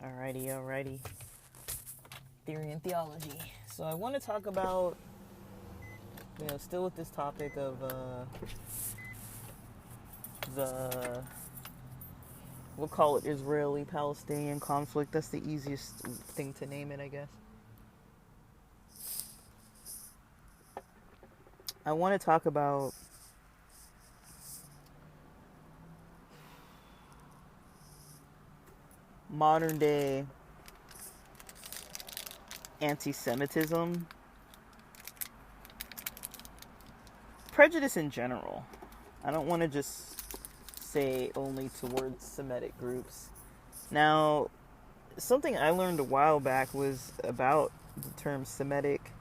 Alrighty. Theory and theology. So I want to talk about, still with this topic of we'll call it Israeli-Palestinian conflict. That's the easiest thing to name it, I guess. I want to talk about modern day anti-Semitism, prejudice in general. I don't want to just say only towards Semitic groups. Now, something I learned a while back was about the term Semitic,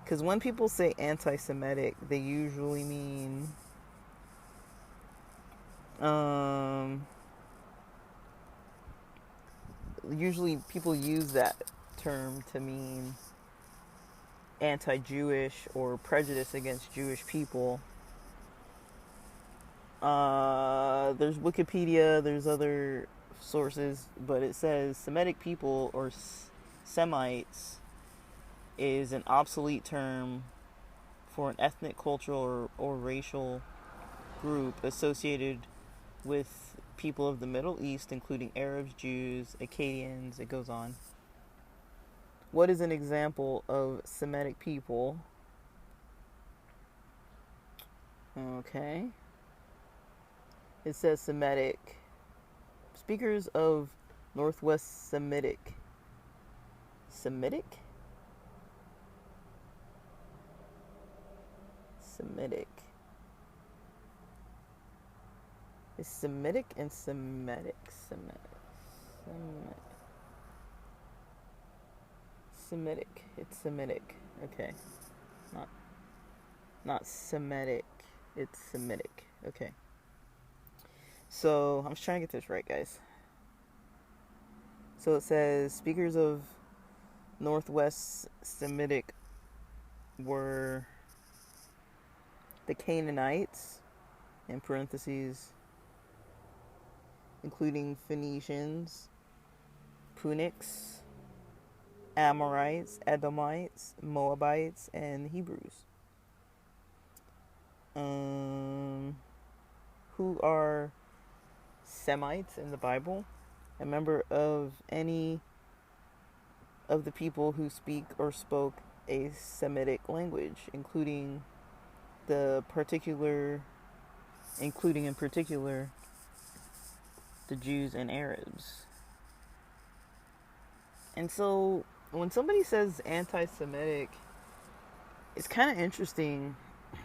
because when people say anti-Semitic, they usually mean usually people use that term to mean anti-Jewish or prejudice against Jewish people. There's Wikipedia, there's other sources, but it says Semitic people or Semites is an obsolete term for an ethnic, cultural, or racial group associated with people of the Middle East, including Arabs, Jews, Akkadians, it goes on. What is an example of Semitic people? Okay. It says Semitic. Speakers of Northwest Semitic. Semitic? Semitic. Is Semitic and Semitic. Semitic. It's Semitic. Okay. Not Semitic. It's Semitic. Okay. So, I'm just trying to get this right, guys. So it says, speakers of Northwest Semitic were the Canaanites, in parentheses, including Phoenicians, Punics, Amorites, Edomites, Moabites, and Hebrews. Who are Semites in the Bible? A member of any of the people who speak or spoke a Semitic language, including in particular the Jews and Arabs. And so when somebody says anti-Semitic, it's kind of interesting.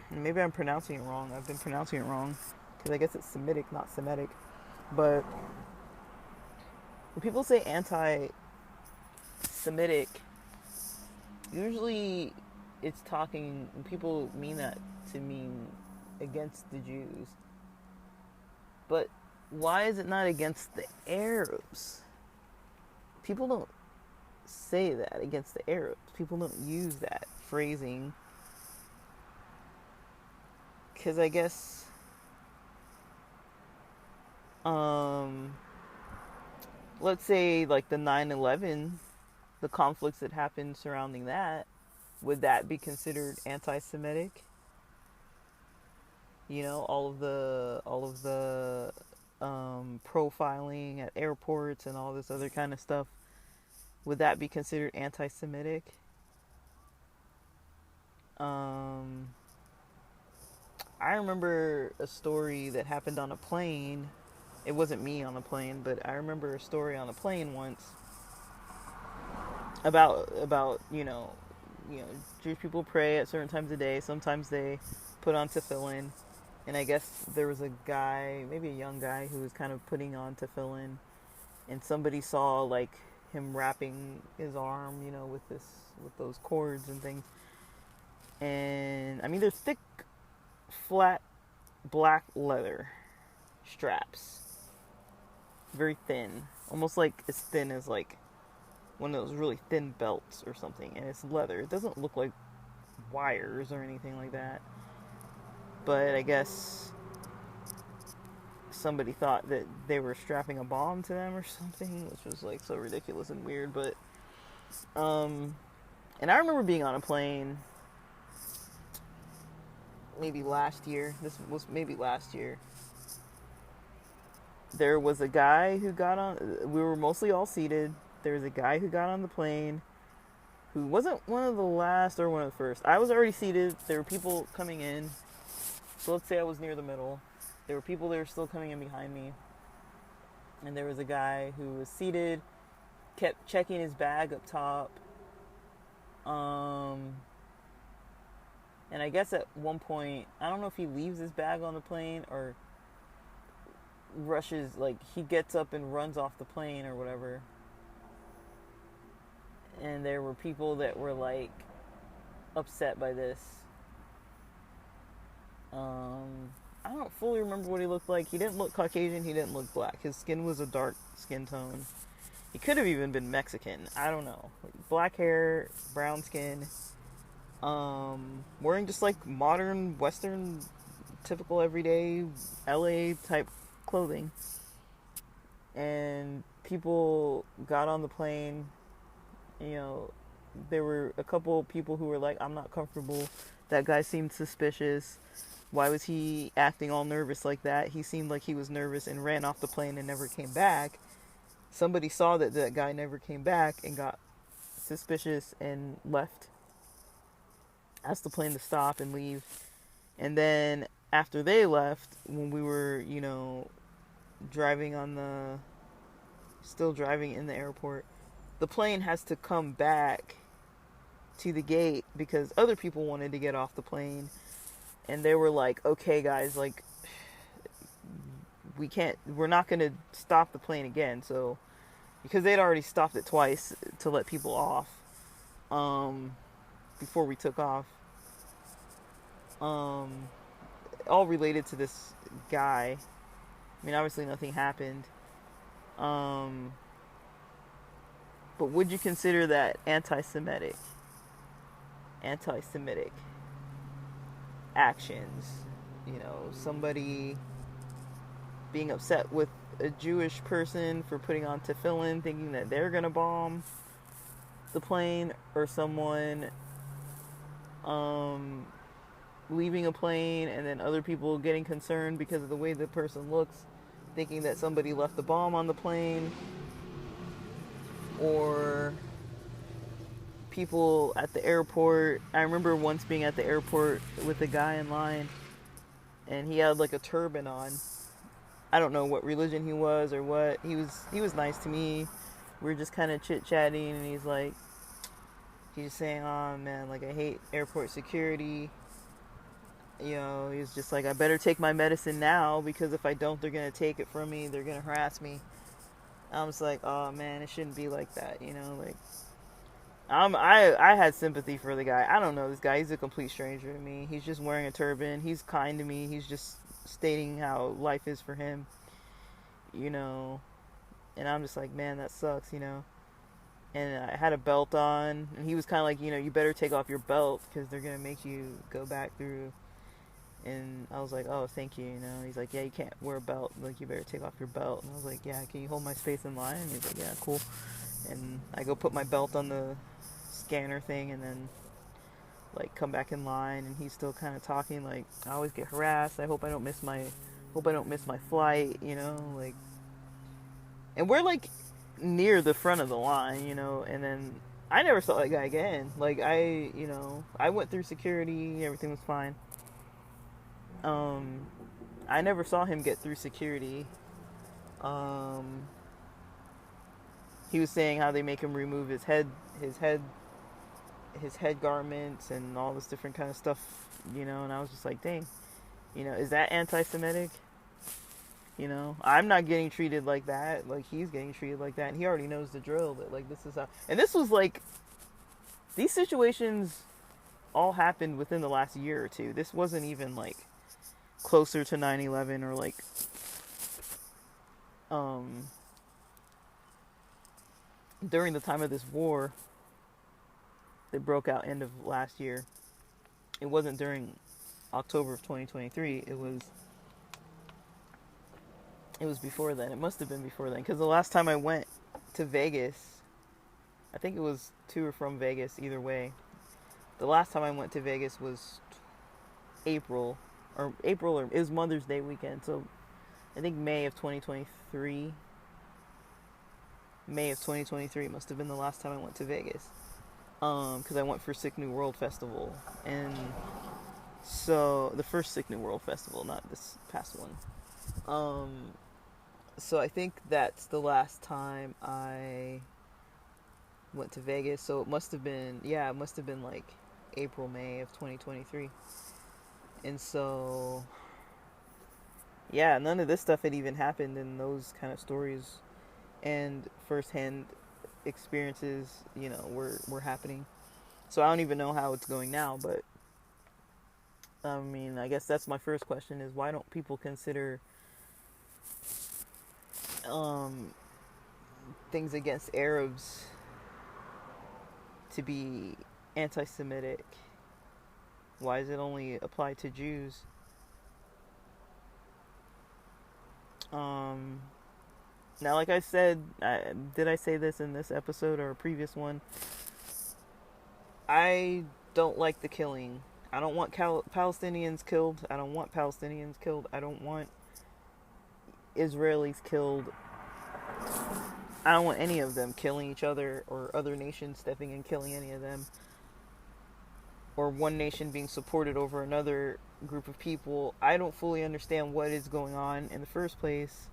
Maybe I'm pronouncing it wrong. I've been pronouncing it wrong because I guess it's Semitic, not Semitic. But when people say anti-Semitic, usually it's talking, people mean that to mean against the Jews. But why is it not against the Arabs? People don't say that against the Arabs. People don't use that phrasing. Because I guess let's say like the 9/11, the conflicts that happened surrounding that, would that be considered anti-Semitic? All of the profiling at airports and all this other kind of stuff, would that be considered anti-Semitic? I remember a story that happened on a plane. It wasn't me on the plane, but I remember a story on a plane once about Jewish people pray at certain times of day. Sometimes they put on tefillin, and I guess there was a guy, maybe a young guy, who was kind of putting on tefillin, and somebody saw like him wrapping his arm, with those cords and things. And I mean, they're thick, flat, black leather straps, very thin, almost like as thin as like one of those really thin belts or something, and it's leather. It doesn't look like wires or anything like that, but I guess somebody thought that they were strapping a bomb to them or something, which was like so ridiculous and weird. But and I remember being on a plane maybe last year. This was maybe last year. There was a guy who got on. We were mostly all seated. There was a guy who got on the plane who wasn't one of the last or one of the first. I was already seated. There were people coming in. So let's say I was near the middle. There were people that were still coming in behind me. And there was a guy who was seated, kept checking his bag up top. And I guess at one point, I don't know if he leaves his bag on the plane or rushes, like he gets up and runs off the plane or whatever. And there were people that were like upset by this. I don't fully remember what he looked like. He didn't look Caucasian. He didn't look black. His skin was a dark skin tone. He could have even been Mexican. I don't know. Black hair, brown skin. Wearing just like modern, Western, typical everyday LA type clothing. And people got on the plane. You know, there were a couple people who were like, I'm not comfortable. That guy seemed suspicious. Why was he acting all nervous like that? He seemed like he was nervous and ran off the plane and never came back. Somebody saw that that guy never came back and got suspicious and left. Asked the plane to stop and leave. And then after they left, when we were, you know, still driving in the airport, the plane has to come back to the gate because other people wanted to get off the plane. And they were like, okay, guys, like, we're not going to stop the plane again. So, because they'd already stopped it twice to let people off, before we took off. All related to this guy. I mean, obviously nothing happened. But would you consider that anti-Semitic actions? You know, somebody being upset with a Jewish person for putting on tefillin, thinking that they're gonna bomb the plane, or someone leaving a plane and then other people getting concerned because of the way the person looks, thinking that somebody left a bomb on the plane, or people at the airport. I remember once being at the airport with a guy in line and he had like a turban on. I don't know what religion he was or what. He was nice to me. We were just kind of chit-chatting, and he's just saying, oh man, like I hate airport security. You know, he's just like, I better take my medicine now because if I don't, they're going to take it from me. They're going to harass me. I'm just like, oh man, it shouldn't be like that, you know, like, I had sympathy for the guy. I don't know this guy. He's a complete stranger to me. He's just wearing a turban. He's kind to me. He's just stating how life is for him, you know, and I'm just like, man, that sucks, you know. And I had a belt on, and he was kind of like, you know, you better take off your belt because they're going to make you go back through. And I was like, oh, thank you, you know. He's like, yeah, you can't wear a belt. Like, you better take off your belt. And I was like, yeah, can you hold my space in line? And he's like, yeah, cool. And I go put my belt on the scanner thing and then, like, come back in line. And he's still kind of talking, like, I always get harassed. I hope I don't miss my flight, you know, like. And we're, like, near the front of the line, you know. And then I never saw that guy again. Like, I went through security. Everything was fine. I never saw him get through security. He was saying how they make him remove his head garments and all this different kind of stuff, you know, and I was just like, dang, you know, is that anti-Semitic? You know, I'm not getting treated like that, like he's getting treated like that, and he already knows the drill, that like this is how, and this was like, these situations all happened within the last year or two. This wasn't even like closer to 9/11 or like during the time of this war that broke out end of last year. It wasn't during October of 2023. It was It was before then. It must have been before then. Because the last time I went to Vegas, I think it was to or from Vegas, either way. The last time I went to Vegas was April. Or it was Mother's Day weekend. So I think May of 2023. May of 2023 must have been the last time I went to Vegas. Because I went for Sick New World Festival. And so, the first Sick New World Festival, not this past one. So I think that's the last time I went to Vegas. So it must have been, yeah, it must have been like April, May of 2023. And so, yeah, none of this stuff had even happened, and those kind of stories and firsthand experiences, were happening. So I don't even know how it's going now, but I mean, I guess that's my first question: is why don't people consider things against Arabs to be anti-Semitic? Why is it only applied to Jews? Now, like I said, did I say this in this episode or a previous one? I don't like the killing. I don't want Palestinians killed. I don't want Palestinians killed. I don't want Israelis killed. I don't want any of them killing each other or other nations stepping in killing any of them. Or one nation being supported over another group of people. I don't fully understand what is going on in the first place.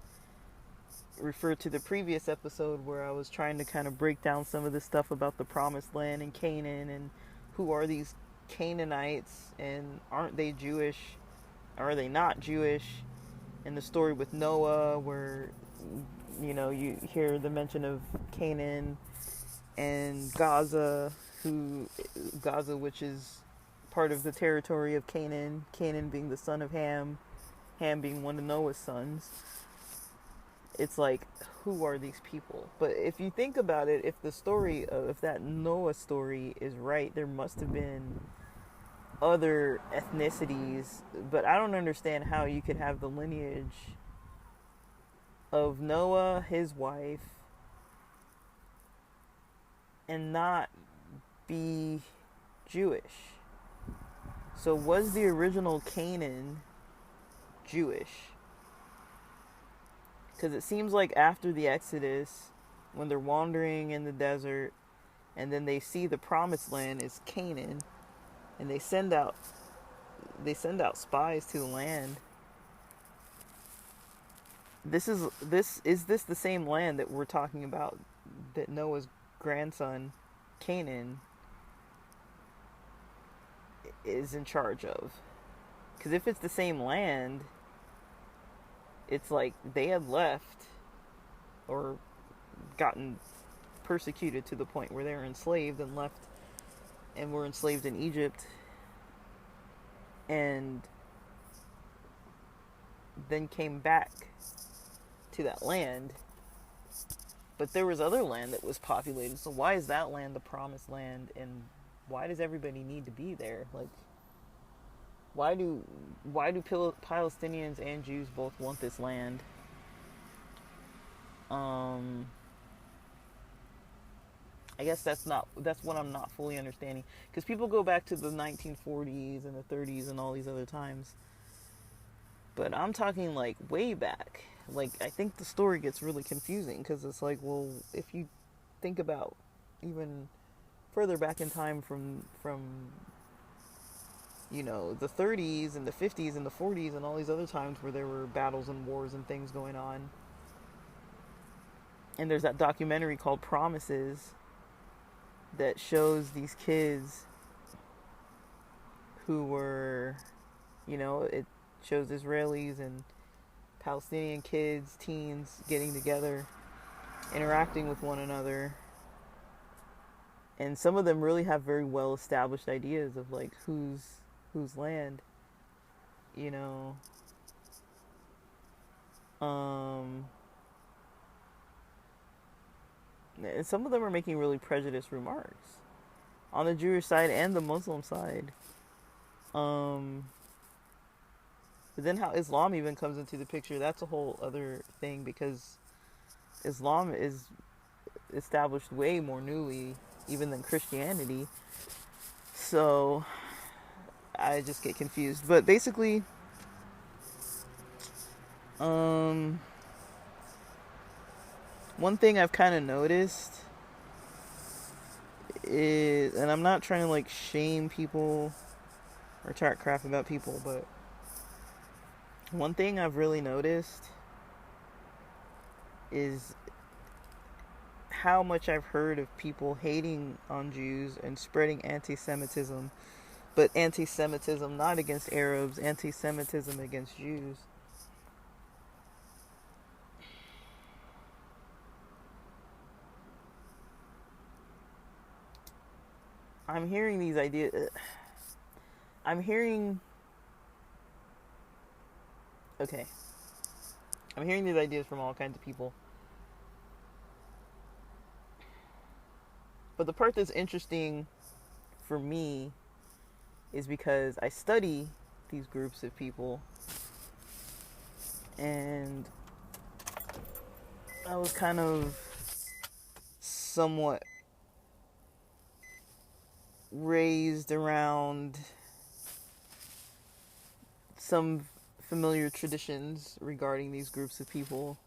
Refer to the previous episode where I was trying to kind of break down some of this stuff about the promised land and Canaan and who are these Canaanites and aren't they Jewish? Are they not Jewish? And the story with Noah where you hear the mention of Canaan and Gaza, which is part of the territory of Canaan, Canaan being the son of Ham, Ham being one of Noah's sons. It's like, who are these people? But if you think about it, if that Noah story is right, there must have been other ethnicities, but I don't understand how you could have the lineage of Noah, his wife, and not be Jewish. So was the original Canaan Jewish? Because it seems like after the Exodus, when they're wandering in the desert, and then they see the promised land is Canaan, and they send out spies to the land. Is this the same land that we're talking about that Noah's grandson Canaan is in charge of? Because if it's the same land, it's like they had left or gotten persecuted to the point where they were enslaved and left and were enslaved in Egypt and then came back to that land. But there was other land that was populated, so why is that land the promised land, and why does everybody need to be there? Like, why do Palestinians and Jews both want this land? I guess that's what I'm not fully understanding, because people go back to the 1940s and the 30s and all these other times, but I'm talking like way back. Like, I think the story gets really confusing, because it's like, well, if you think about even further back in time from the 30s and the 50s and the 40s and all these other times where there were battles and wars and things going on. And there's that documentary called Promises that shows these kids who were, it shows Israelis and Palestinian kids, teens getting together, interacting with one another. And some of them really have very well established ideas of like whose land, and some of them are making really prejudiced remarks on the Jewish side and the Muslim side. But then how Islam even comes into the picture, that's a whole other thing, because Islam is established way more newly even than Christianity. So I just get confused. But basically, um, one thing I've kind of noticed is, and I'm not trying to like shame people or talk crap about people, but one thing I've really noticed is how much I've heard of people hating on Jews and spreading anti-Semitism, but anti-Semitism not against Arabs, anti-Semitism against Jews. I'm hearing these ideas. I'm hearing. Okay. I'm hearing these ideas from all kinds of people. But the part that's interesting for me is because I study these groups of people, and I was kind of somewhat raised around some familiar traditions regarding these groups of people.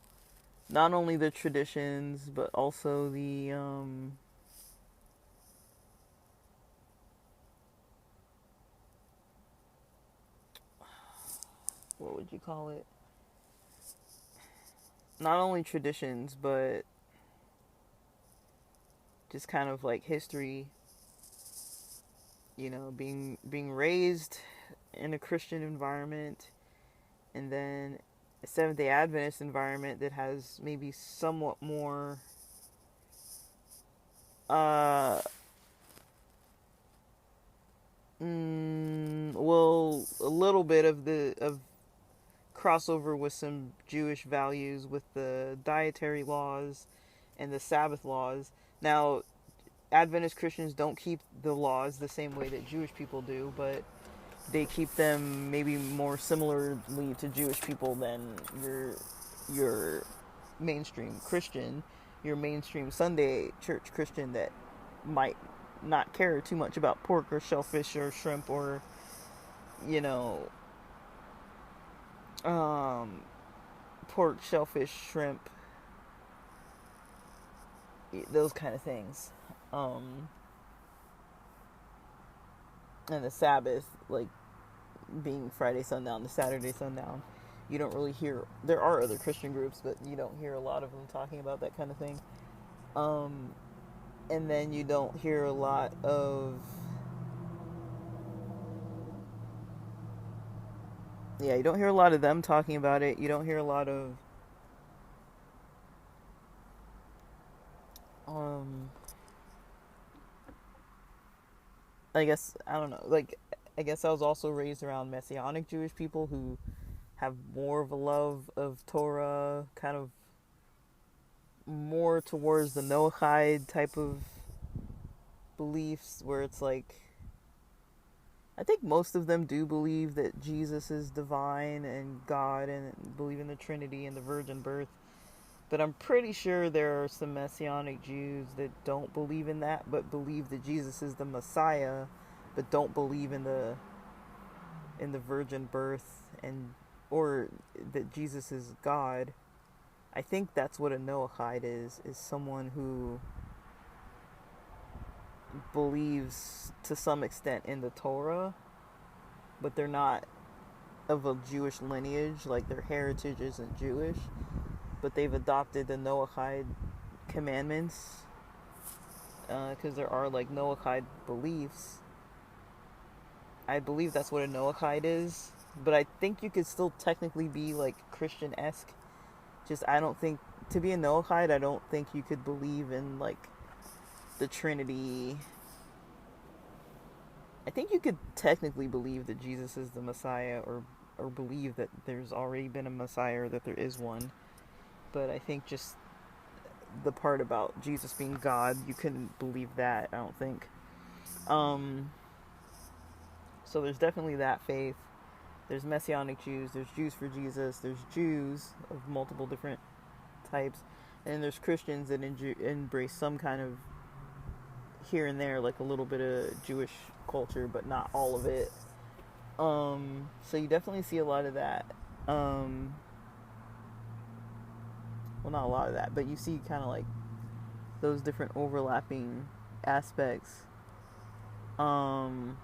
Not only the traditions, but also the what would you call it? Not only traditions, but just kind of like history. You know, being raised in a Christian environment, and then a Seventh Day Adventist environment that has maybe somewhat more uh well, a little bit of crossover with some Jewish values with the dietary laws and the Sabbath laws. Now, Adventist Christians don't keep the laws the same way that Jewish people do, but they keep them maybe more similarly to Jewish people than your mainstream Christian, your mainstream Sunday church Christian that might not care too much about pork or shellfish or shrimp or, you know, pork, shellfish, shrimp, those kind of things. And the Sabbath, like being Friday sundown to Saturday sundown, you don't really hear. There are other Christian groups, but you don't hear a lot of them talking about that kind of thing. And then you don't hear a lot of. Yeah, you don't hear a lot of them talking about it. You don't hear a lot of. I guess I don't know. Like, I guess I was also raised around Messianic Jewish people who have more of a love of Torah, kind of more towards the Noahide type of beliefs, where it's like, I think most of them do believe that Jesus is divine and God and believe in the Trinity and the virgin birth. But I'm pretty sure there are some Messianic Jews that don't believe in that, but believe that Jesus is the Messiah, but don't believe in the virgin birth, and or that Jesus is God. I think that's what a Noahide is someone who believes to some extent in the Torah, but they're not of a Jewish lineage, like their heritage isn't Jewish, but they've adopted the Noahide commandments, because there are like Noahide beliefs. I believe that's what a Noahide is, but I think you could still technically be like Christian-esque. Just, I don't think, to be a Noahide, I don't think you could believe in like the Trinity. I think you could technically believe that Jesus is the Messiah, or believe that there's already been a Messiah, or that there is one. But I think just the part about Jesus being God, you couldn't believe that, I don't think. So there's definitely that faith. There's Messianic Jews, there's Jews for Jesus, there's Jews of multiple different types, and there's Christians that embrace some kind of here and there, like a little bit of Jewish culture, but not all of it. So you definitely see a lot of that. Well, not a lot of that, but you see kind of like those different overlapping aspects. And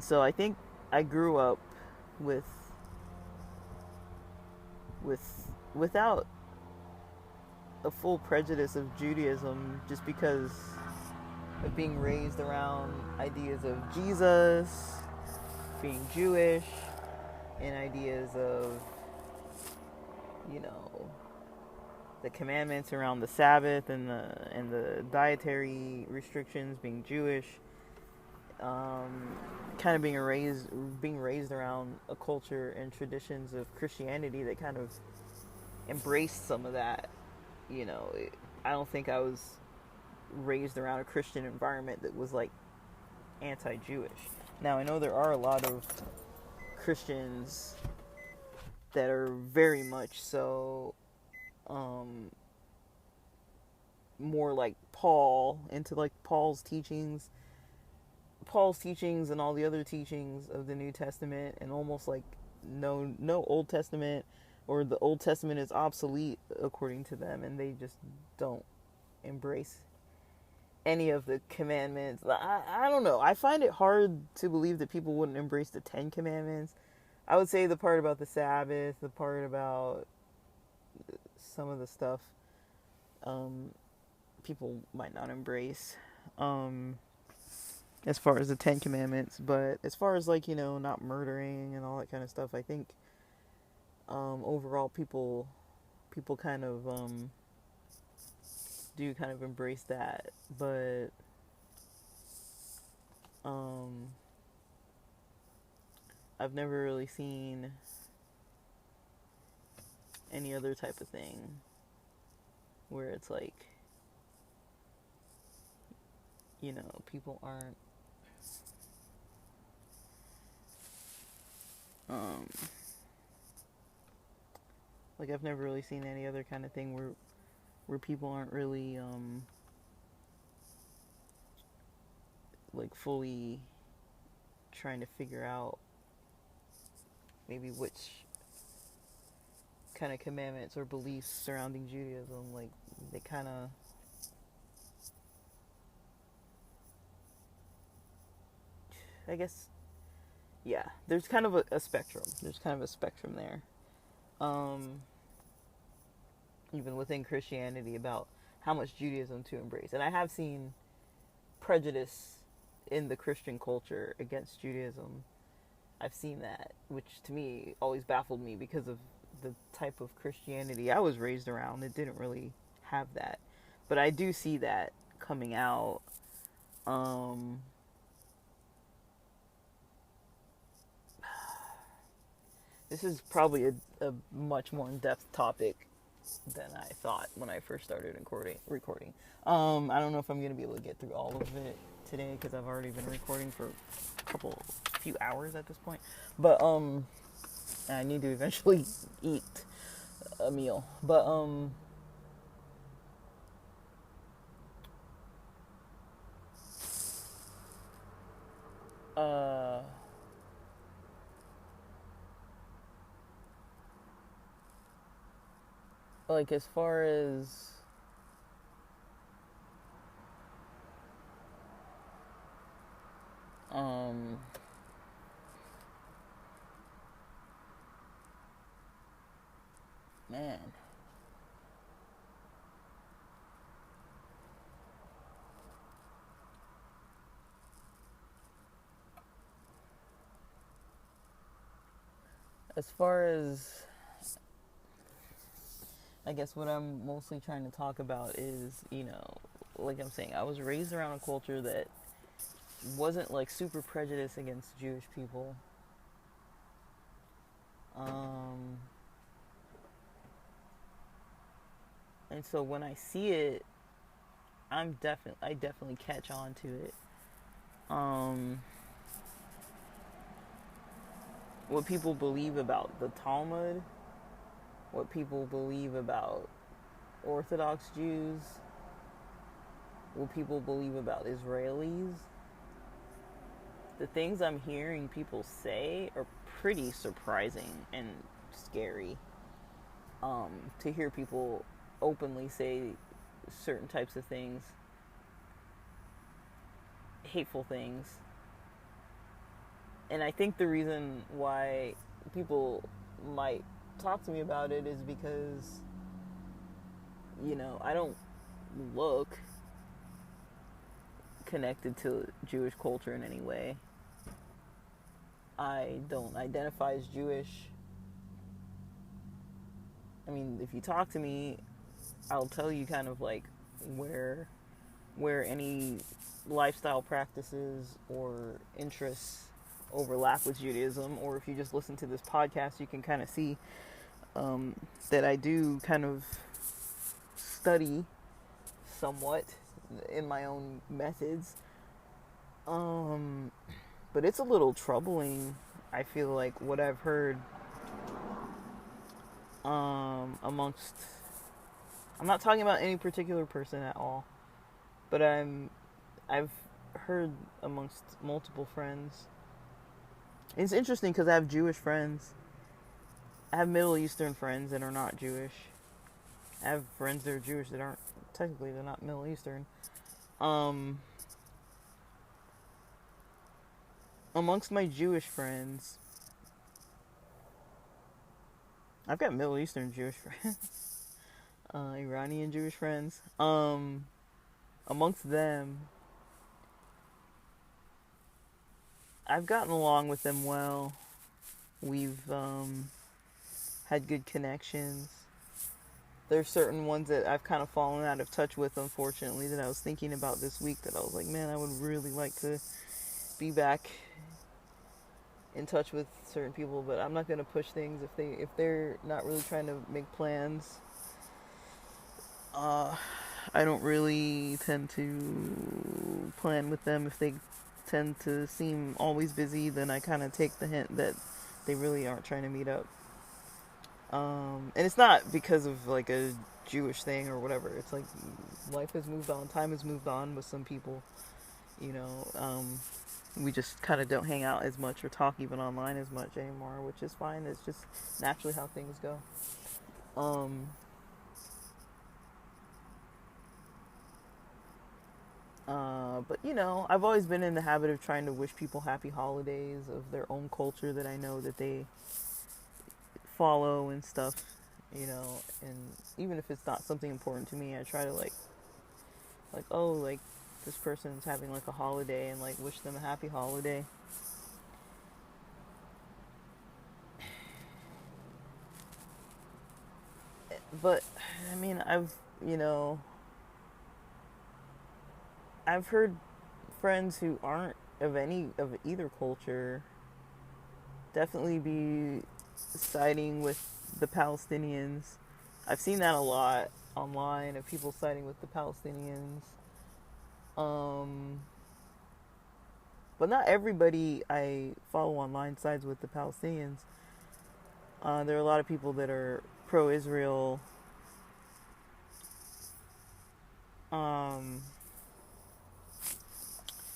so I think I grew up with without a full prejudice of Judaism, just because of being raised around ideas of Jesus, being Jewish, and ideas of, you know, the commandments around the Sabbath and the dietary restrictions, being Jewish, kind of being raised around a culture and traditions of Christianity that kind of embraced some of that. You know, I don't think I was raised around a Christian environment that was like anti-Jewish. Now I know there are a lot of Christians that are very much so more like Paul, into like Paul's teachings and all the other teachings of the New Testament, and almost like no Old Testament, or the Old Testament is obsolete according to them, and they just don't embrace any of the commandments. I don't know. I find it hard to believe that people wouldn't embrace the 10 Commandments. I would say the part about the Sabbath, the part about some of the stuff, people might not embrace, as far as the 10 Commandments. But as far as like, you know, not murdering and all that kind of stuff, I think overall people kind of do kind of embrace that. But I've never really seen any other type of thing where it's like, you know, people aren't like, I've never really seen any other kind of thing where people aren't really like fully trying to figure out maybe which kind of commandments or beliefs surrounding Judaism, like they kind of I guess, yeah, there's kind of a spectrum. There's kind of a spectrum there. Even within Christianity, about how much Judaism to embrace. And I have seen prejudice in the Christian culture against Judaism. I've seen that, which to me always baffled me because of the type of Christianity I was raised around. It didn't really have that. But I do see that coming out. This is probably a much more in-depth topic than I thought when I first started recording. I don't know if I'm going to be able to get through all of it today, because I've already been recording for a few hours at this point. But I need to eventually eat a meal. But like, as far as man, as far as, I guess what I'm mostly trying to talk about is, you know, like I'm saying, I was raised around a culture that wasn't like super prejudiced against Jewish people. And so when I see it, I definitely catch on to it. um, what people believe about the Talmud, what people believe about Orthodox Jews, what people believe about Israelis. The things I'm hearing people say are pretty surprising and scary. To hear people openly say certain types of things, hateful things. And I think the reason why people might talk to me about it is because, I don't look connected to Jewish culture in any way. I don't identify as Jewish. I mean, if you talk to me, I'll tell you kind of like where any lifestyle practices or interests overlap with Judaism, or if you just listen to this podcast, you can kind of see that I do kind of study somewhat in my own methods. But it's a little troubling, I feel like, what I've heard amongst, I'm not talking about any particular person at all, but I've heard amongst multiple friends. It's interesting because I have Jewish friends. I have Middle Eastern friends that are not Jewish. I have friends that are Jewish that aren't, technically they're not Middle Eastern. Amongst my Jewish friends, I've got Middle Eastern Jewish friends, Iranian Jewish friends. Amongst them, I've gotten along with them well. We've had good connections. There's certain ones that I've kind of fallen out of touch with, unfortunately, that I was thinking about this week, that I was like, man, I would really like to be back in touch with certain people, but I'm not going to push things if they're not really trying to make plans. I don't really tend to plan with them. If they tend to seem always busy, then I kind of take the hint that they really aren't trying to meet up. And it's not because of like a Jewish thing or whatever. It's like life has moved on, time has moved on with some people. We just kind of don't hang out as much or talk even online as much anymore, which is fine. It's just naturally how things go. But I've always been in the habit of trying to wish people happy holidays of their own culture that I know that they follow and stuff, and even if it's not something important to me, I try to like this person's having like a holiday and like wish them a happy holiday. But I mean, I've heard friends who aren't of either culture definitely be siding with the Palestinians. I've seen that a lot online, of people siding with the Palestinians. But not everybody I follow online sides with the Palestinians. There are a lot of people that are pro-Israel.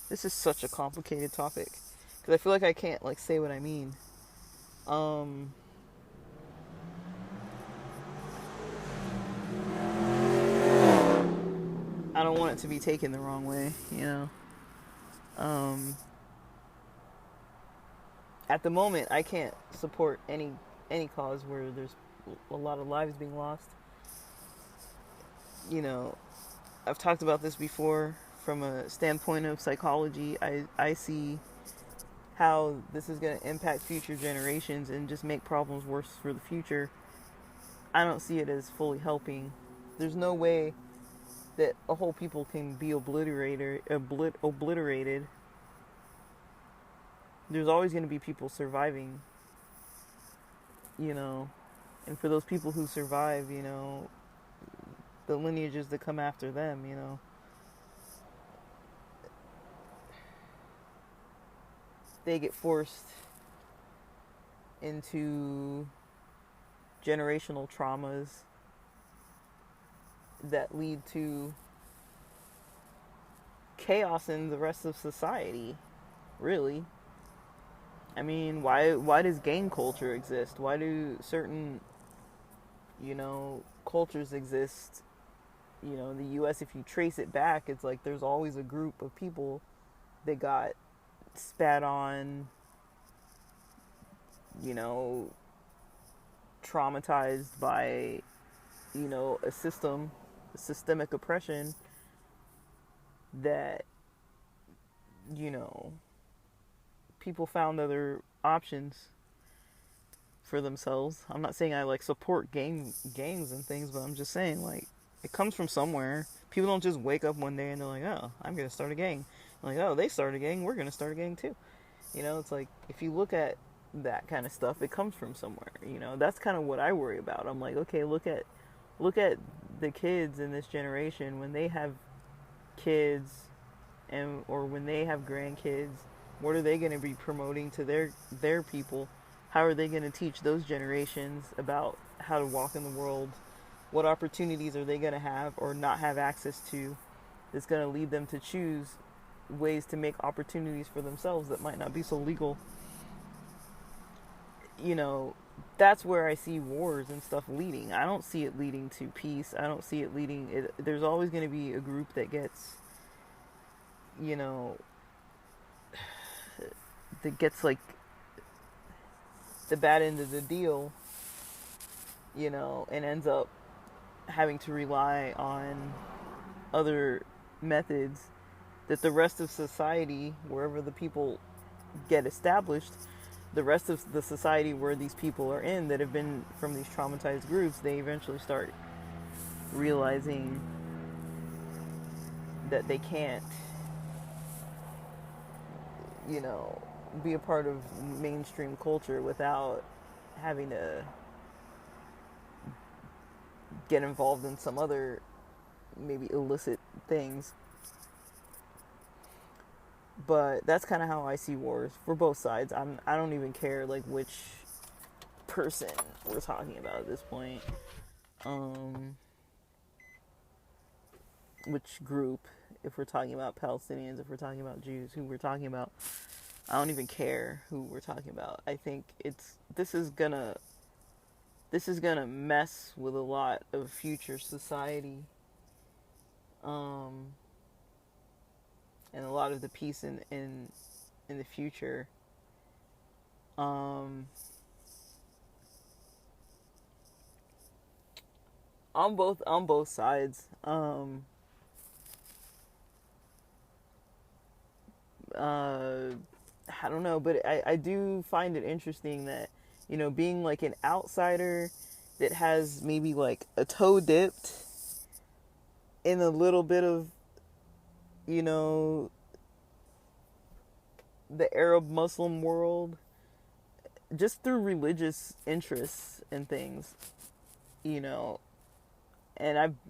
This is such a complicated topic because I feel like I can't like say what I mean. I don't want it to be taken the wrong way, At the moment, I can't support any cause where there's a lot of lives being lost. I've talked about this before from a standpoint of psychology. I see how this is going to impact future generations and just make problems worse for the future. I don't see it as fully helping. There's no way that a whole people can be obliterated. There's always going to be people surviving, and for those people who survive, the lineages that come after them, they get forced into generational traumas that lead to chaos in the rest of society, really. I mean, why does gang culture exist? Why do certain, cultures exist? In the US, if you trace it back, it's like there's always a group of people that got spat on, you know, traumatized by, a systemic oppression that, you know, people found other options for themselves. I'm not saying I like support gangs and things, but I'm just saying like it comes from somewhere. People don't just wake up one day and they're like, "Oh, I'm gonna start a gang." Like, "Oh, they started a gang, we're gonna start a gang too." It's like if you look at that kind of stuff, it comes from somewhere. That's kind of what I worry about. I'm like, okay, look at the kids in this generation when they have kids and or when they have grandkids. What are they going to be promoting to their people? How are they going to teach those generations about how to walk in the world? What opportunities are they going to have or not have access to that's going to lead them to choose ways to make opportunities for themselves that might not be so legal? That's where I see wars and stuff leading. I don't see it leading to peace. I don't see it leading. There's always going to be a group that gets, you know, that gets like the bad end of the deal, and ends up having to rely on other methods that the rest of society, wherever the people get established, the rest of the society where these people are in that have been from these traumatized groups, they eventually start realizing that they can't, be a part of mainstream culture without having to get involved in some other maybe illicit things. But that's kind of how I see wars for both sides. I don't even care like which person we're talking about at this point. Which group, if we're talking about Palestinians, if we're talking about Jews, who we're talking about. I don't even care who we're talking about. I think this is gonna mess with a lot of future society, and a lot of the peace in the future. On both sides. I don't know, but I do find it interesting that, being like an outsider that has maybe like a toe dipped in a little bit of, the Arab Muslim world, just through religious interests and things, and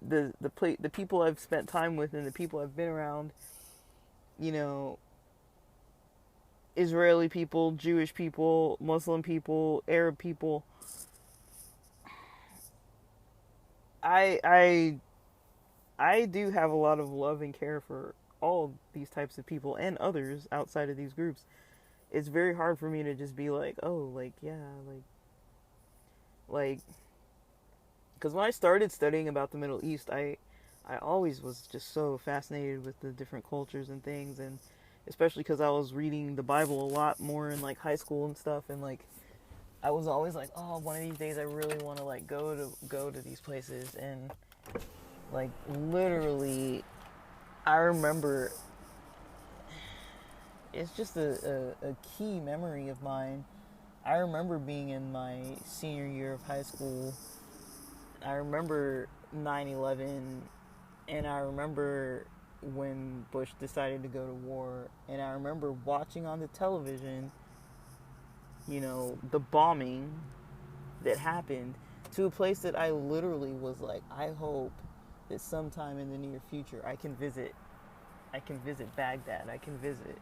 the people I've spent time with and the people I've been around, Israeli people, Jewish people, Muslim people, Arab people. I do have a lot of love and care for all these types of people and others outside of these groups. It's very hard for me to just be like, oh, like, yeah, like, because when I started studying about the Middle East, I always was just so fascinated with the different cultures and things, and especially because I was reading the Bible a lot more in like high school and stuff, and like I was always like, oh, one of these days I really want to like go to these places. And like literally I remember, it's just a key memory of mine. I remember being in my senior year of high school. I remember 9/11, and I remember when Bush decided to go to war, and I remember watching on the television, the bombing that happened to a place that I literally was like, I hope that sometime in the near future I can visit Baghdad. I can visit,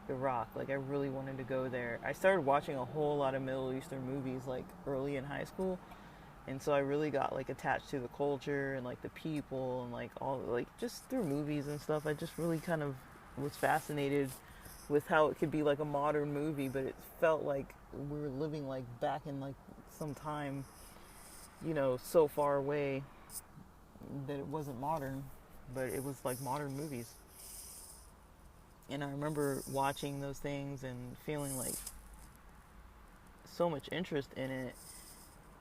Iraq. Like, I really wanted to go there. I started watching a whole lot of Middle Eastern movies like early in high school, and so I really got like attached to the culture and like the people and like all like just through movies and stuff. I just really kind of was fascinated with how it could be like a modern movie, but it felt like we were living like back in like some time, so far away that it wasn't modern, but it was like modern movies. And I remember watching those things and feeling like so much interest in it.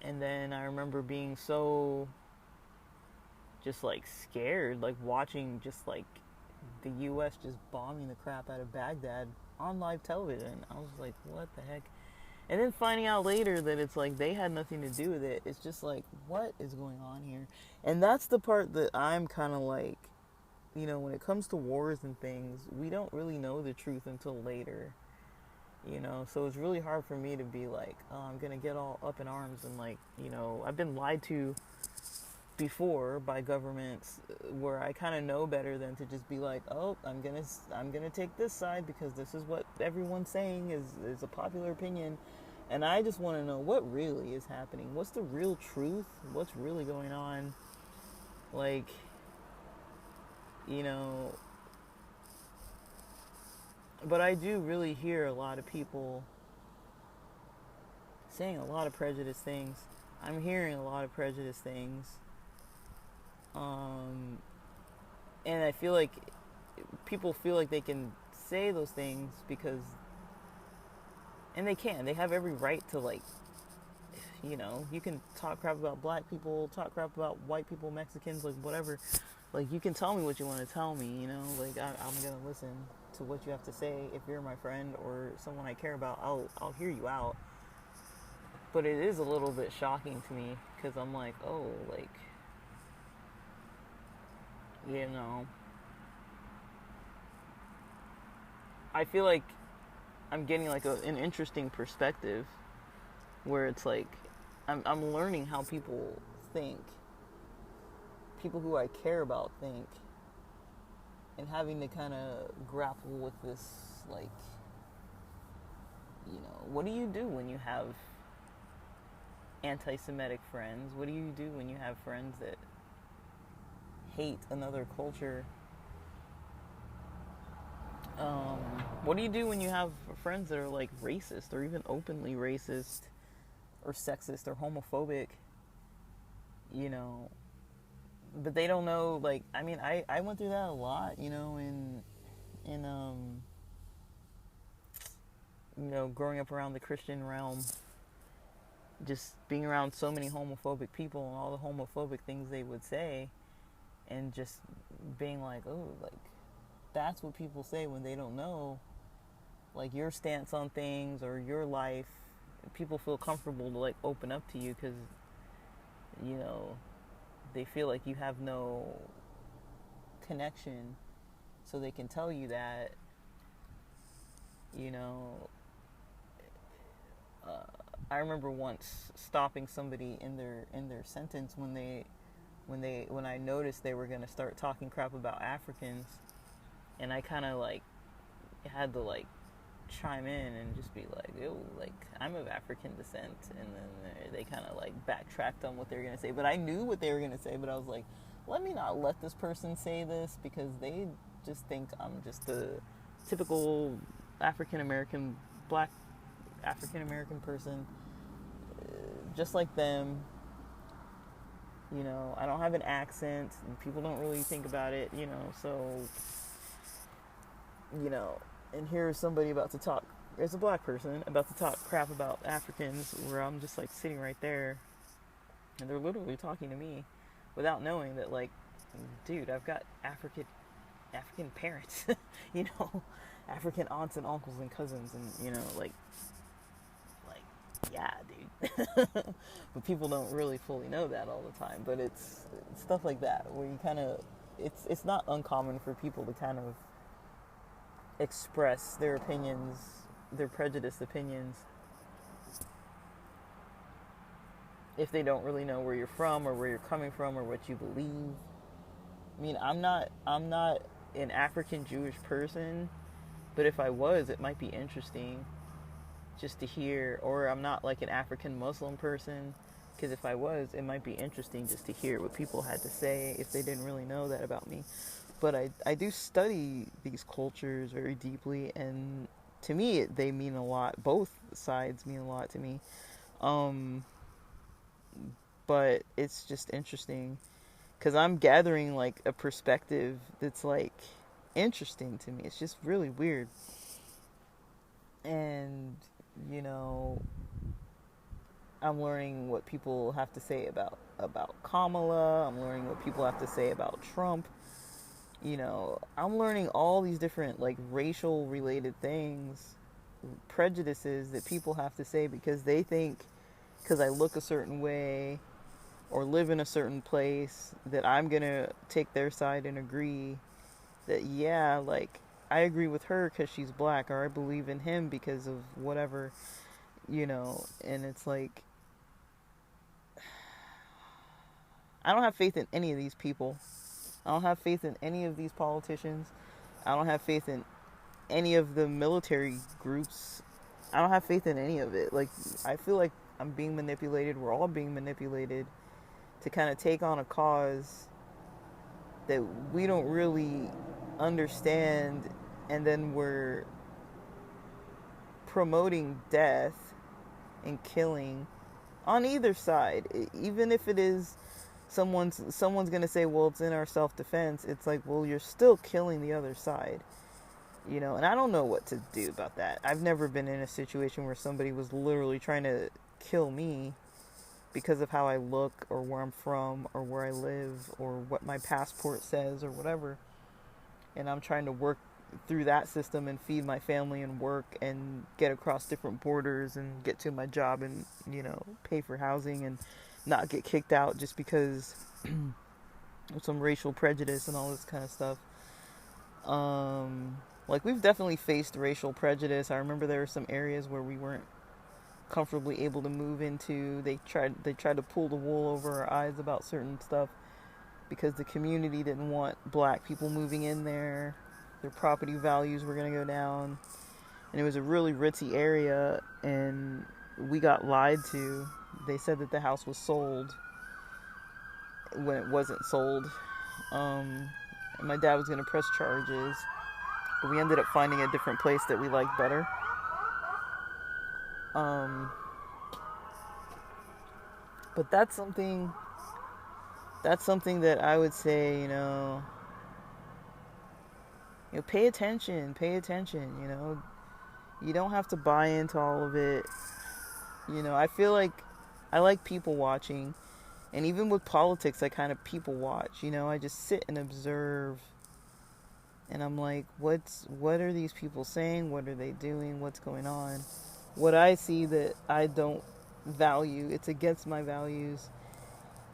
And then I remember being so just like scared, like watching just like the US just bombing the crap out of Baghdad on live television. I was like, what the heck? And then finding out later that it's like they had nothing to do with it. It's just like, what is going on here? And that's the part that I'm kind of like, when it comes to wars and things, we don't really know the truth until later. So it's really hard for me to be like, oh, I'm gonna get all up in arms and like, I've been lied to before by governments where I kind of know better than to just be like, oh, I'm gonna take this side because this is what everyone's saying is a popular opinion, and I just want to know what really is happening. What's the real truth? What's really going on? Like, you know, but I do really hear a lot of people saying a lot of prejudiced things. I'm hearing a lot of prejudiced things. And I feel like people feel like they can say those things because, and they can. They have every right to, like, you can talk crap about black people, talk crap about white people, Mexicans, like, whatever. Like, you can tell me what you want to tell me, like, I'm going to listen to what you have to say. If you're my friend or someone I care about, I'll hear you out. But it is a little bit shocking to me because I'm like, oh, like, I feel like I'm getting like an interesting perspective where it's like I'm learning how people think, people who I care about think, and having to kind of grapple with this, like, what do you do when you have anti-Semitic friends? What do you do when you have friends that hate another culture? What do you do when you have friends that are like racist or even openly racist or sexist or homophobic? But they don't know. Like, I mean, I went through that a lot. In growing up around the Christian realm, just being around so many homophobic people and all the homophobic things they would say, and just being like, oh, like, that's what people say when they don't know, like, your stance on things or your life. People feel comfortable to, like, open up to you because, they feel like you have no connection, so they can tell you that, I remember once stopping somebody in their sentence when I noticed they were gonna start talking crap about Africans, and I kind of like had to like chime in and just be like, "Yo, like, I'm of African descent," and then they kind of like backtracked on what they were gonna say, but I knew what they were gonna say, but I was like, let me not let this person say this because they just think I'm just a typical African American, black African American person, just like them. I don't have an accent, and people don't really think about it, so, and here's somebody about to talk, there's a black person about to talk crap about Africans, where I'm just, like, sitting right there, and they're literally talking to me without knowing that, like, dude, I've got African parents, African aunts and uncles and cousins, and, like, yeah, dude. But people don't really fully know that all the time. But it's stuff like that where you kind of, it's not uncommon for people to kind of express their opinions, their prejudiced opinions, if they don't really know where you're from or where you're coming from or what you believe. I mean, I'm not an African Jewish person, But if I was, it might be interesting just to hear, or I'm not like an African Muslim person, because if I was, it might be interesting just to hear what people had to say if they didn't really know that about me. But I do study these cultures very deeply, and to me, they mean a lot. Both sides mean a lot to me. Um, but it's just interesting because I'm gathering like a perspective that's like interesting to me. It's just really weird. And, you know, I'm learning what people have to say about Kamala. I'm learning what people have to say about Trump. You know, I'm learning all these different like racial related things, prejudices that people have to say because they think because I look a certain way or live in a certain place that I'm going to take their side and agree that yeah, like I agree with her cuz she's black, or I believe in him because of whatever, you know. And it's like I don't have faith in any of these people. I don't have faith in any of these politicians. I don't have faith in any of the military groups. I don't have faith in any of it. Like, I feel like I'm being manipulated. We're all being manipulated to kind of take on a cause that we don't really understand, and then we're promoting death and killing on either side. Even if it is someone's going to say, well, it's in our self-defense. It's like, well, you're still killing the other side. You know, and I don't know what to do about that. I've never been in a situation where somebody was literally trying to kill me because of how I look or where I'm from or where I live or what my passport says or whatever. And I'm trying to work through that system and feed my family and work and get across different borders and get to my job and, you know, pay for housing and not get kicked out just because of some racial prejudice and all this kind of stuff. Like, we've definitely faced racial prejudice. I remember there were some areas where we weren't comfortably able to move into. They tried to pull the wool over our eyes about certain stuff because the community didn't want black people moving in there. Their property values were going to go down. And it was a really ritzy area, and we got lied to. They said that the house was sold when it wasn't sold. And my dad was going to press charges, but we ended up finding a different place that we liked better. But that's something that I would say, pay attention, you know. You don't have to buy into all of it. You know, I feel like I like people watching, and even with politics, I kind of people watch, you know. I just sit and observe, and I'm like, what are these people saying? What are they doing? What's going on? What I see that I don't value, it's against my values.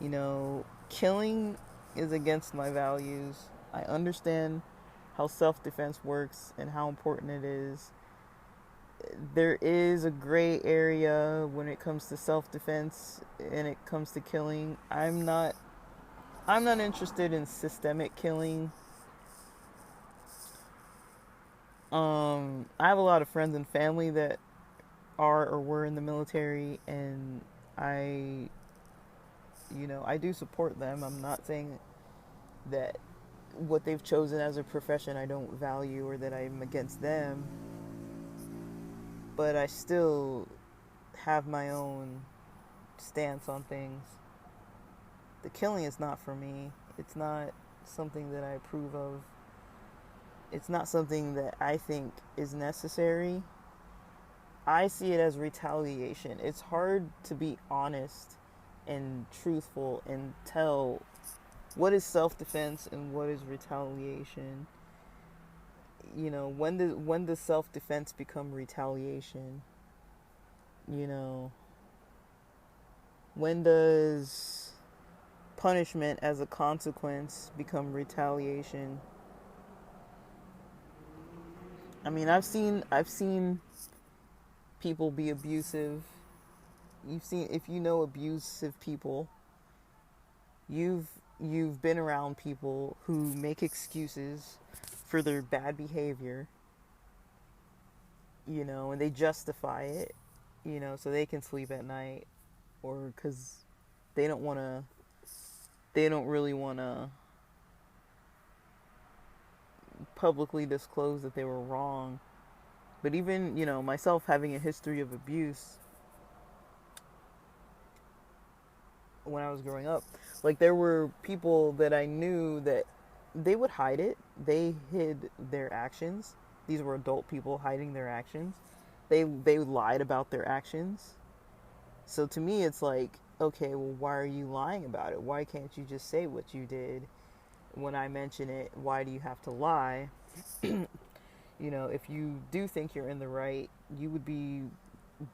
You know, killing is against my values. I understand how self-defense works and how important it is. There is a gray area when it comes to self-defense and it comes to killing. I'm not interested in systemic killing. I have a lot of friends and family that are or were in the military, and I do support them. I'm not saying that what they've chosen as a profession I don't value or that I'm against them, but I still have my own stance on things. The killing is not for me. It's not something that I approve of. It's not something that I think is necessary. I see it as retaliation. It's hard to be honest and truthful and tell what is self-defense and what is retaliation. You know, when does self-defense become retaliation? You know, when does punishment as a consequence become retaliation? I mean, I've seen people be abusive. If you know abusive people, you've been around people who make excuses for their bad behavior, and they justify it, so they can sleep at night, or because they don't want to, they don't really want to publicly disclose that they were wrong. But even, myself having a history of abuse when I was growing up, like there were people that I knew that they would hide it. They hid their actions. These were adult people hiding their actions. They lied about their actions. So to me, it's like, okay, well, why are you lying about it? Why can't you just say what you did when I mention it? Why do you have to lie? If you do think you're in the right, you would be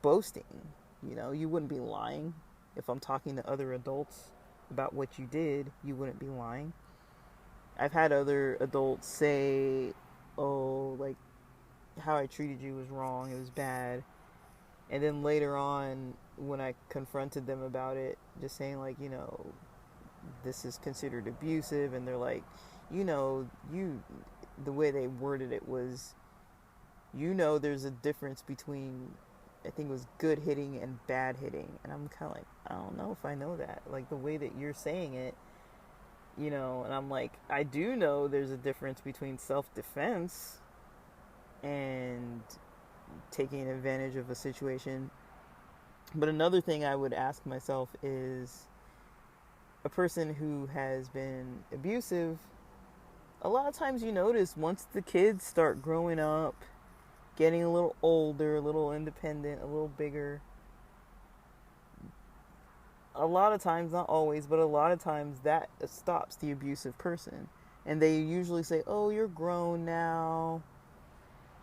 boasting. You wouldn't be lying. If I'm talking to other adults about what you did, you wouldn't be lying. I've had other adults say, oh, like, how I treated you was wrong, it was bad. And then later on, when I confronted them about it, just saying, like, this is considered abusive, and they're like, the way they worded it was, there's a difference between, I think it was good hitting and bad hitting. And I'm kind of like, I don't know if I know that. Like, the way that you're saying it, and I'm like, I do know there's a difference between self-defense and taking advantage of a situation. But another thing I would ask myself is, a person who has been abusive, a lot of times you notice once the kids start growing up, getting a little older, a little independent, a little bigger, a lot of times, not always, but a lot of times that stops the abusive person. And they usually say, oh, you're grown now.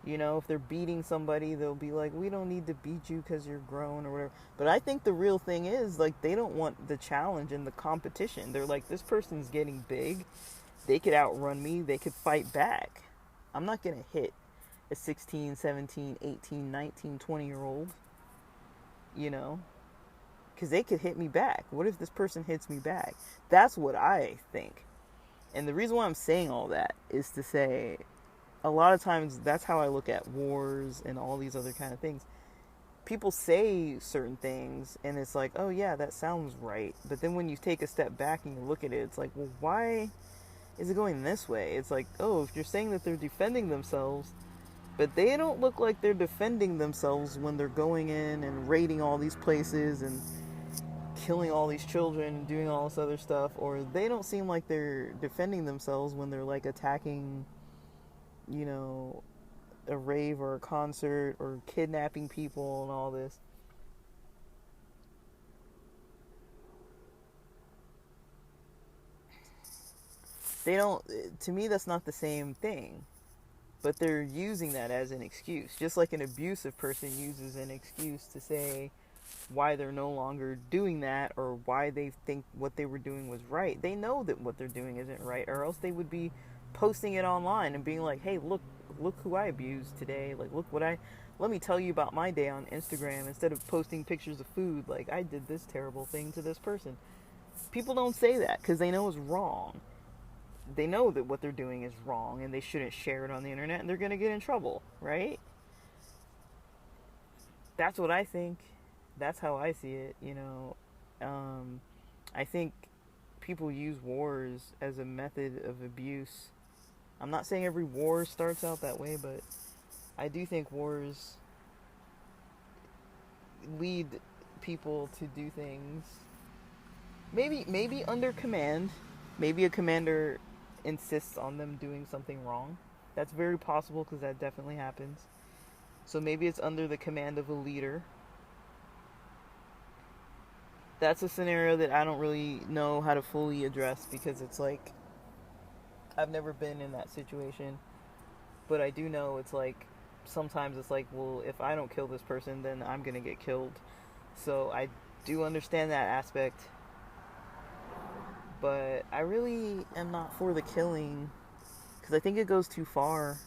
If they're beating somebody, they'll be like, we don't need to beat you because you're grown or whatever. But I think the real thing is, like, they don't want the challenge and the competition. They're like, this person's getting big. They could outrun me. They could fight back. I'm not going to hit a 16, 17, 18, 19, 20-year-old, because they could hit me back. What if this person hits me back? That's what I think. And the reason why I'm saying all that is to say, a lot of times that's how I look at wars and all these other kind of things. People say certain things and it's like, oh yeah, that sounds right. But then when you take a step back and you look at it, it's like, well, why is it going this way? It's like, oh, if you're saying that they're defending themselves, but they don't look like they're defending themselves when they're going in and raiding all these places and killing all these children and doing all this other stuff, or they don't seem like they're defending themselves when they're like attacking, a rave or a concert or kidnapping people and all this. They don't, to me, that's not the same thing. But they're using that as an excuse. Just like an abusive person uses an excuse to say why they're no longer doing that or why they think what they were doing was right. They know that what they're doing isn't right, or else they would be posting it online and being like, hey, look who I abused today. Like, let me tell you about my day on Instagram instead of posting pictures of food. Like, I did this terrible thing to this person. People don't say that because they know it's wrong. They know that what they're doing is wrong and they shouldn't share it on the internet and they're going to get in trouble, right? That's what I think. That's how I see it, I think people use wars as a method of abuse. I'm not saying every war starts out that way, but I do think wars lead people to do things. Maybe under command. Maybe a commander insists on them doing something wrong. That's very possible because that definitely happens. So maybe it's under the command of a leader. That's a scenario that I don't really know how to fully address because it's like, I've never been in that situation. But I do know it's like, sometimes it's like, well, if I don't kill this person, then I'm going to get killed. So I do understand that aspect. But I really am not for the killing because I think it goes too far.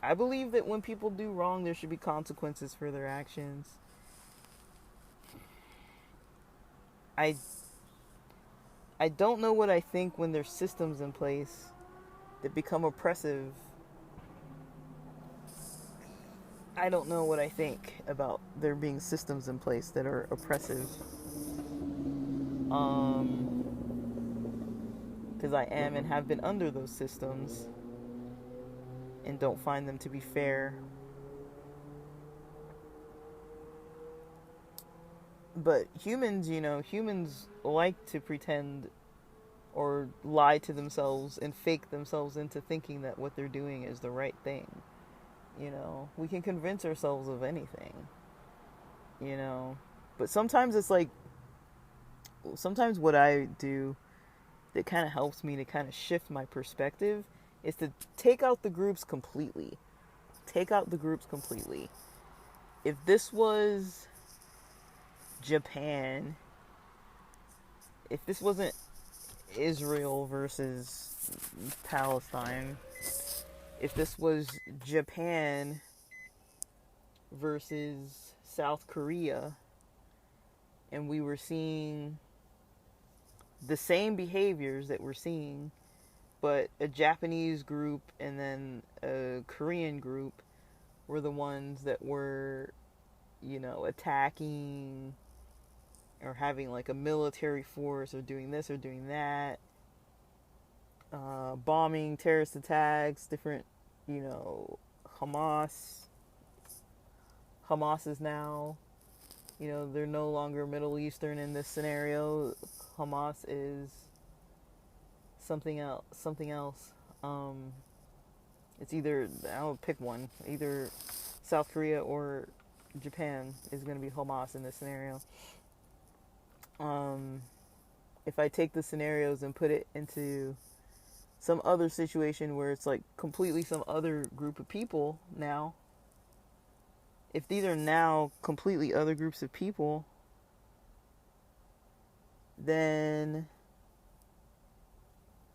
I believe that when people do wrong, there should be consequences for their actions. I don't know what I think when there's systems in place that become oppressive, I don't know what I think about there being systems in place that are oppressive. Because I am and have been under those systems and don't find them to be fair. But humans, humans like to pretend or lie to themselves and fake themselves into thinking that what they're doing is the right thing. We can convince ourselves of anything, you know. But sometimes it's like, sometimes what I do that kind of helps me to kind of shift my perspective is to take out the groups completely. Take out the groups completely. If this was Japan, if this wasn't Israel versus Palestine, if this was Japan versus South Korea, and we were seeing the same behaviors that we're seeing, but a Japanese group and then a Korean group were the ones that were, attacking or having like a military force or doing this or doing that, bombing, terrorist attacks, different, Hamas. Hamas is now, they're no longer Middle Eastern in this scenario. Hamas is something else. Something else. It's either, I'll pick one. Either South Korea or Japan is going to be Hamas in this scenario. If I take the scenarios and put it into some other situation where it's like completely some other group of people now, if these are now completely other groups of people, then,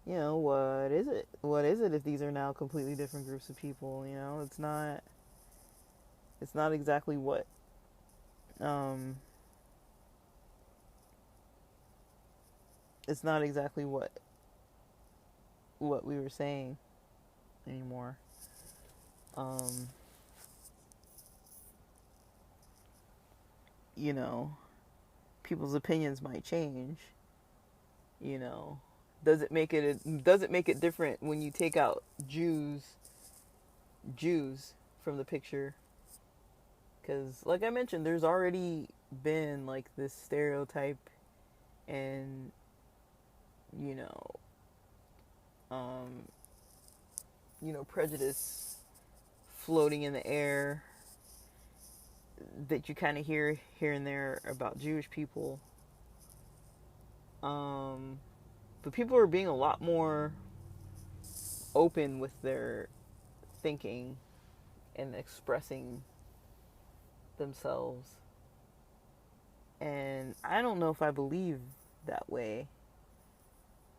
what is it? What is it if these are now completely different groups of people? It's not exactly what, it's not exactly what we were saying anymore. People's opinions might change. You know, does it make it different when you take out Jews from the picture? Because, like I mentioned, there's already been like this stereotype and you know, um, prejudice floating in the air that you kind of hear here and there about Jewish people. But people are being a lot more open with their thinking and expressing themselves. And I don't know if I believe that way.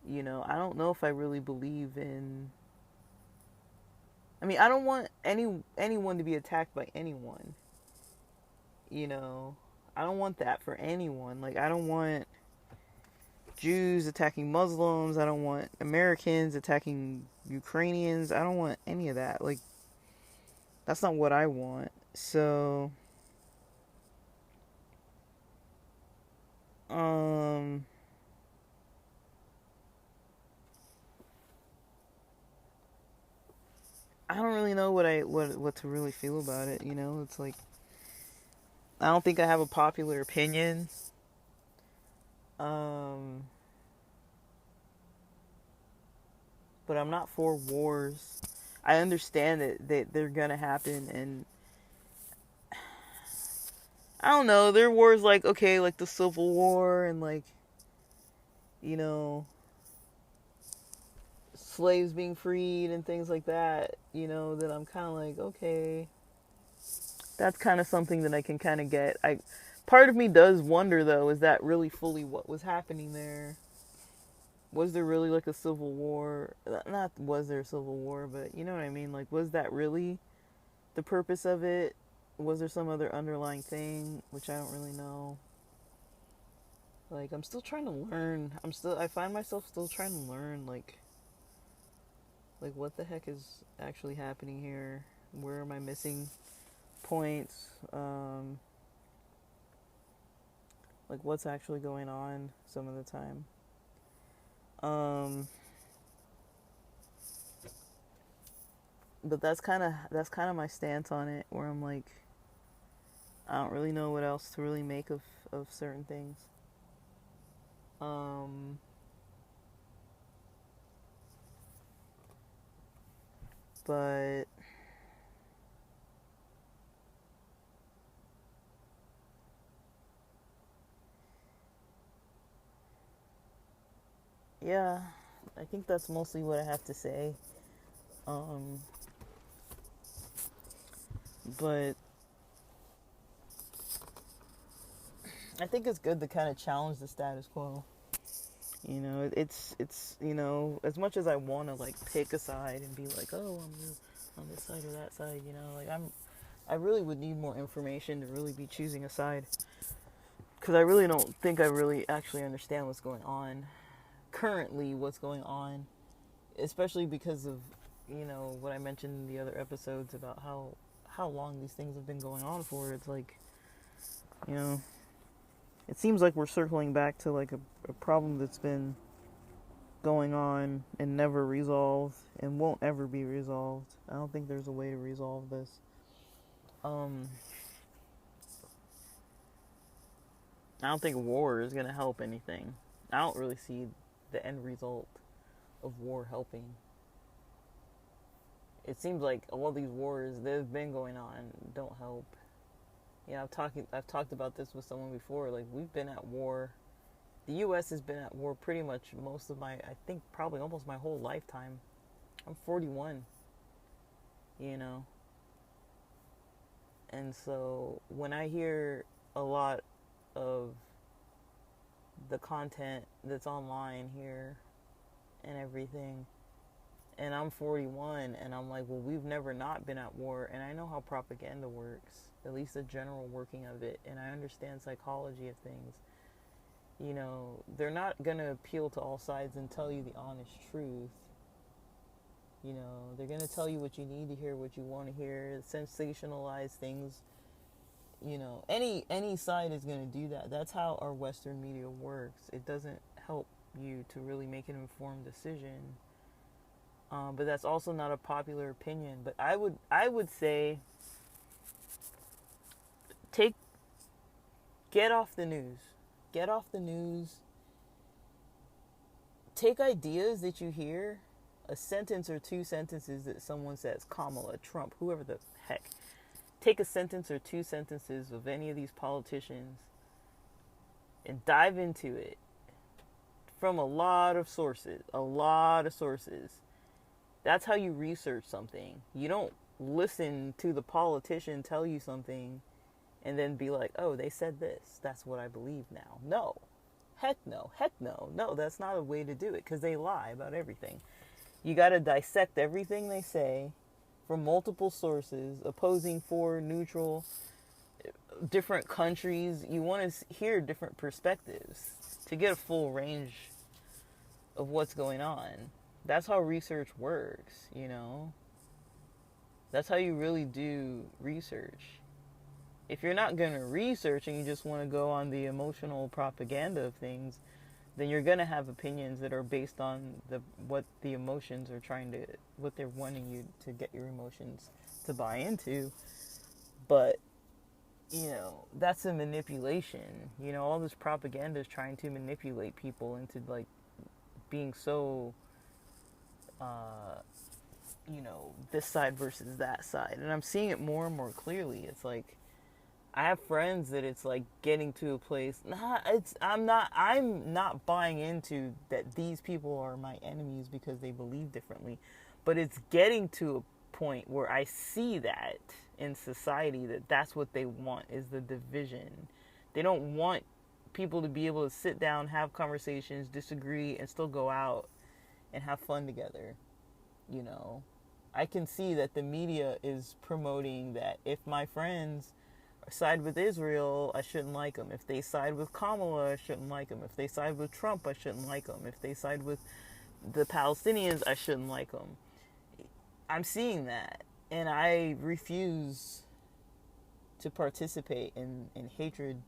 I don't know if I really believe in. I mean, I don't want anyone to be attacked by anyone. I don't want that for anyone. Like, I don't want Jews attacking Muslims. I don't want Americans attacking Ukrainians. I don't want any of that. Like, that's not what I want. So, I don't really know what to really feel about it. It's like, I don't think I have a popular opinion. But I'm not for wars. I understand that they're gonna happen, and I don't know. There are wars like, okay, like the Civil War and like, you know, slaves being freed and things like that. That I'm kind of like, okay, that's kind of something that I can kind of get. Part of me does wonder though, is that really fully what was happening there? Was there really like a civil war? Not was there a civil war, but you know what I mean? Like, was that really the purpose of it? Was there some other underlying thing, which I don't really know? Like, I'm still trying to learn. I find myself still trying to learn, like, Like, what the heck is actually happening here? Where am I missing points? Like, what's actually going on some of the time? Um, but that's kind of my stance on it, where I'm like, I don't really know what else to really make of certain things. Um, but yeah, I think that's mostly what I have to say. Um, but I think it's good to kind of challenge the status quo. You know, it's as much as I want to like pick a side and be like, oh, on this side or that side. Like I really would need more information to really be choosing a side, because I really don't think I really actually understand what's going on currently. What's going on, especially because of what I mentioned in the other episodes about how long these things have been going on for. It's like, you know, it seems like we're circling back to like a problem that's been going on and never resolved and won't ever be resolved. I don't think there's a way to resolve this. Um, I don't think war is going to help anything. I don't really see the end result of war helping. It seems like all these wars that have been going on don't help. I've talked about this with someone before. Like, we've been at war. The U.S. has been at war pretty much most of I think probably almost my whole lifetime. I'm 41, you know. And so when I hear a lot of the content that's online here and everything, and I'm 41, and I'm like, well, we've never not been at war, and I know how propaganda works, at least the general working of it, and I understand psychology of things. They're not going to appeal to all sides and tell you the honest truth. They're going to tell you what you need to hear, what you want to hear, sensationalize things. Any side is going to do that. That's how our Western media works. It doesn't help you to really make an informed decision. But that's also not a popular opinion. But I would say, take get off the news. Get off the news. Take ideas that you hear, a sentence or two sentences that someone says, Kamala, Trump, whoever the heck. Take a sentence or two sentences of any of these politicians and dive into it from a lot of sources. A lot of sources. That's how you research something. You don't listen to the politician tell you something and then be like, oh, they said this. That's what I believe now. No. Heck no. Heck no. No, that's not a way to do it, because they lie about everything. You got to dissect everything they say from multiple sources, opposing, for, neutral, different countries. You want to hear different perspectives to get a full range of what's going on. That's how research works, That's how you really do research. If you're not going to research and you just want to go on the emotional propaganda of things, then you're going to have opinions that are based on what the emotions are what they're wanting you to get your emotions to buy into. But, that's a manipulation. All this propaganda is trying to manipulate people into, like, being so, this side versus that side. And I'm seeing it more and more clearly. It's like, I have friends that it's like getting to a place. I'm not buying into that these people are my enemies because they believe differently, but it's getting to a point where I see that in society, that's what they want, is the division. They don't want people to be able to sit down, have conversations, disagree, and still go out and have fun together. I can see that the media is promoting that if my friends side with Israel, I shouldn't like them. If they side with Kamala, I shouldn't like them. If they side with Trump, I shouldn't like them. If they side with the Palestinians, I shouldn't like them. I'm seeing that, and I refuse to participate in hatred,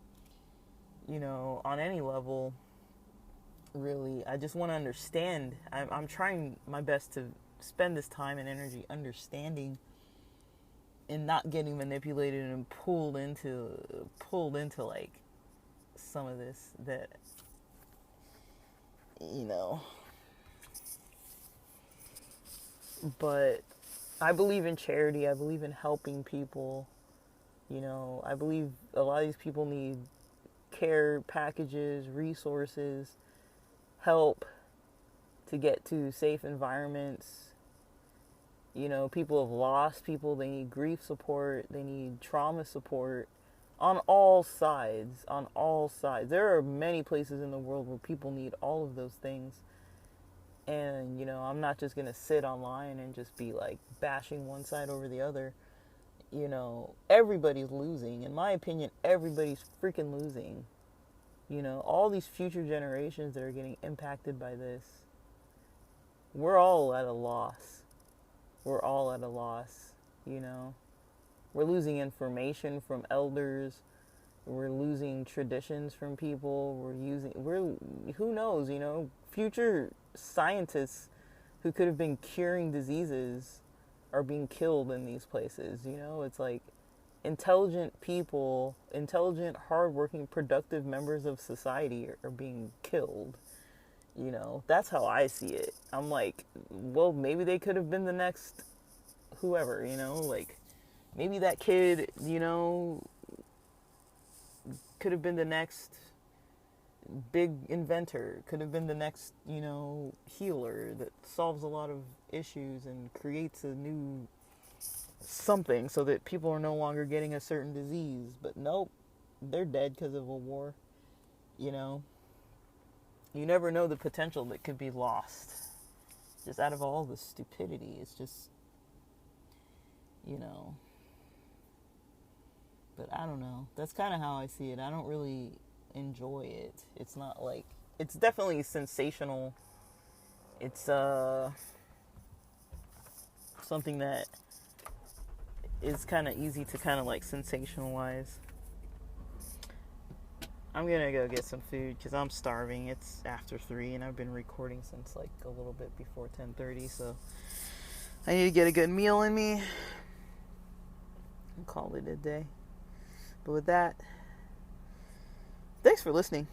on any level, really. I just want to understand. I'm trying my best to spend this time and energy understanding and not getting manipulated and pulled into like some of this that, you know. But I believe in charity. I believe in helping people. I believe a lot of these people need care packages, resources, help to get to safe environments. People have lost people. They need grief support. They need trauma support on all sides. On all sides. There are many places in the world where people need all of those things. And, I'm not just going to sit online and just be like bashing one side over the other. Everybody's losing. In my opinion, everybody's freaking losing. All these future generations that are getting impacted by this, we're all at a loss. We're all at a loss, We're losing information from elders. We're losing traditions from people. Who knows, future scientists who could have been curing diseases are being killed in these places, It's like intelligent people, intelligent, hardworking, productive members of society are being killed. That's how I see it. I'm like, well, maybe they could have been the next whoever, like maybe that kid, could have been the next big inventor, could have been the next, healer that solves a lot of issues and creates a new something so that people are no longer getting a certain disease. But nope, they're dead because of a war. You never know the potential that could be lost just out of all the stupidity. It's just, but I don't know. That's kind of how I see it. I don't really enjoy it. It's not like, it's definitely sensational. It's something that is kind of easy to kind of like sensationalize. I'm gonna go get some food because I'm starving. It's after 3 and I've been recording since like a little bit before 10:30, so I need to get a good meal in me and call it a day. But with that, thanks for listening.